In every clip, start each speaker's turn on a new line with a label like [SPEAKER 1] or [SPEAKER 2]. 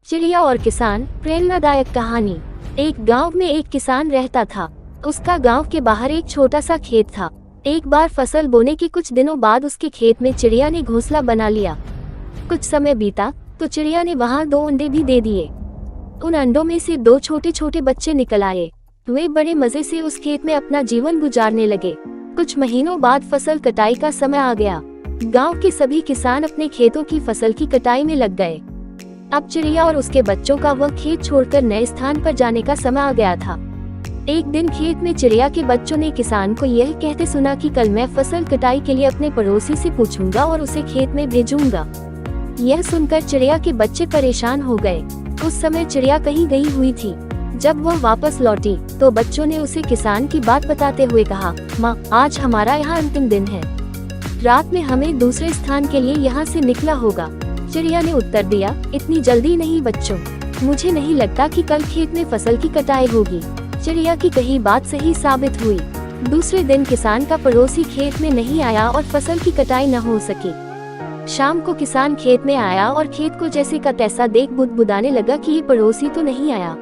[SPEAKER 1] चिड़िया और किसान, प्रेरणादायक कहानी। एक गांव में एक किसान रहता था। उसका गांव के बाहर एक छोटा सा खेत था। एक बार फसल बोने के कुछ दिनों बाद उसके खेत में चिड़िया ने घोंसला बना लिया। कुछ समय बीता तो चिड़िया ने वहां 2 अंडे भी दे दिए। उन अंडों में से 2 छोटे छोटे बच्चे निकल आए। वे बड़े मजे से उस खेत में अपना जीवन गुजारने लगे। कुछ महीनों बाद फसल कटाई का समय आ गया। गांव के सभी किसान अपने खेतों की फसल की कटाई में लग गए। अब चिड़िया और उसके बच्चों का वह खेत छोड़कर नए स्थान पर जाने का समय आ गया था। एक दिन खेत में चिड़िया के बच्चों ने किसान को यह कहते सुना कि कल मैं फसल कटाई के लिए अपने पड़ोसी से पूछूंगा और उसे खेत में भेजूंगा। यह सुनकर चिड़िया के बच्चे परेशान हो गए। उस समय चिड़िया कहीं गई हुई थी। जब वह वापस लौटी तो बच्चों ने उसे किसान की बात बताते हुए कहा, माँ, आज हमारा यहाँ अंतिम दिन है। रात में हमें दूसरे स्थान के लिए यहाँ से निकला होगा। चिड़िया ने उत्तर दिया, इतनी जल्दी नहीं बच्चों, मुझे नहीं लगता कि कल खेत में फसल की कटाई होगी। चिड़िया की कही बात सही साबित हुई। दूसरे दिन किसान का पड़ोसी खेत में नहीं आया और फसल की कटाई न हो सकी। शाम को किसान खेत में आया और खेत को जैसे का तैसा देख बुदबुदाने लगा कि ये पड़ोसी तो नहीं आया।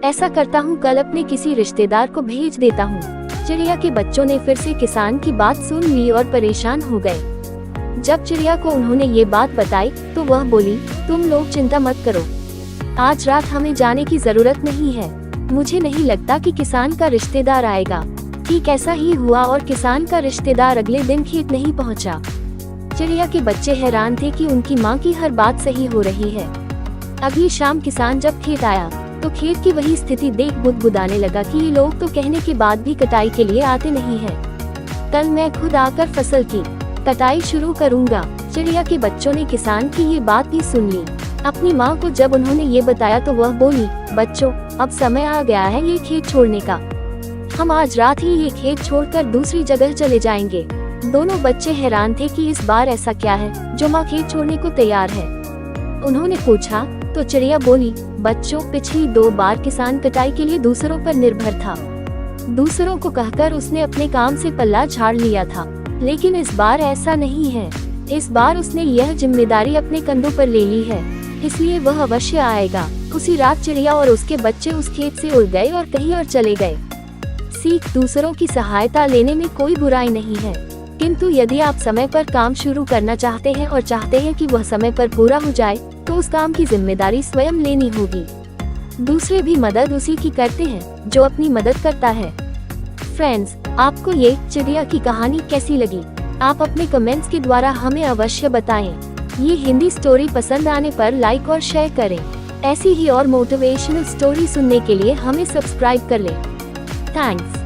[SPEAKER 1] ऐसा करता हूँ, कल अपने किसी रिश्तेदार को भेज देता हूँ। चिड़िया के बच्चों ने फिर से किसान की बात सुन ली और परेशान हो गए। जब चिड़िया को उन्होंने ये बात बताई तो वह बोली, तुम लोग चिंता मत करो, आज रात हमें जाने की जरूरत नहीं है। मुझे नहीं लगता कि किसान का रिश्तेदार आएगा। ठीक ऐसा ही हुआ और किसान का रिश्तेदार अगले दिन खेत नहीं पहुंचा। चिड़िया के बच्चे हैरान थे कि उनकी माँ की हर बात सही हो रही है। अगली शाम किसान जब खेत आया तो खेत की वही स्थिति देख बुदबुदाने लगा कि ये लोग तो कहने के बाद भी कटाई के लिए आते नहीं हैं। कल मैं खुद आकर फसल की कटाई शुरू करूंगा। चिड़िया के बच्चों ने किसान की ये बात भी सुन ली। अपनी माँ को जब उन्होंने ये बताया तो वह बोली, बच्चों, अब समय आ गया है ये खेत छोड़ने का। हम आज रात ही ये खेत छोड़कर दूसरी जगह चले जाएंगे। दोनों बच्चे हैरान थे कि इस बार ऐसा क्या है जो माँ खेत छोड़ने को तैयार है। उन्होंने पूछा तो चिड़िया बोली, बच्चों, पिछली 2 बार किसान कटाई के लिए दूसरों पर निर्भर था। दूसरों को कहकर उसने अपने काम से पल्ला झाड़ लिया था, लेकिन इस बार ऐसा नहीं है। इस बार उसने यह जिम्मेदारी अपने कंधों पर ले ली है, इसलिए वह अवश्य आएगा। उसी रात चिड़िया और उसके बच्चे उस खेत से उड़ गए और कहीं और चले गए। सीख, दूसरों की सहायता लेने में कोई बुराई नहीं है, किंतु यदि आप समय पर काम शुरू करना चाहते हैं और चाहते हैं कि वह समय पर पूरा हो जाए तो उस काम की जिम्मेदारी स्वयं लेनी होगी। दूसरे भी मदद उसी की करते हैं जो अपनी मदद करता है। फ्रेंड्स, आपको ये चिड़िया की कहानी कैसी लगी? आप अपने कमेंट्स के द्वारा हमें अवश्य बताएं। ये हिंदी स्टोरी पसंद आने पर लाइक और शेयर करें। ऐसी ही और मोटिवेशनल स्टोरी सुनने के लिए हमें सब्सक्राइब कर लें। थैंक्स।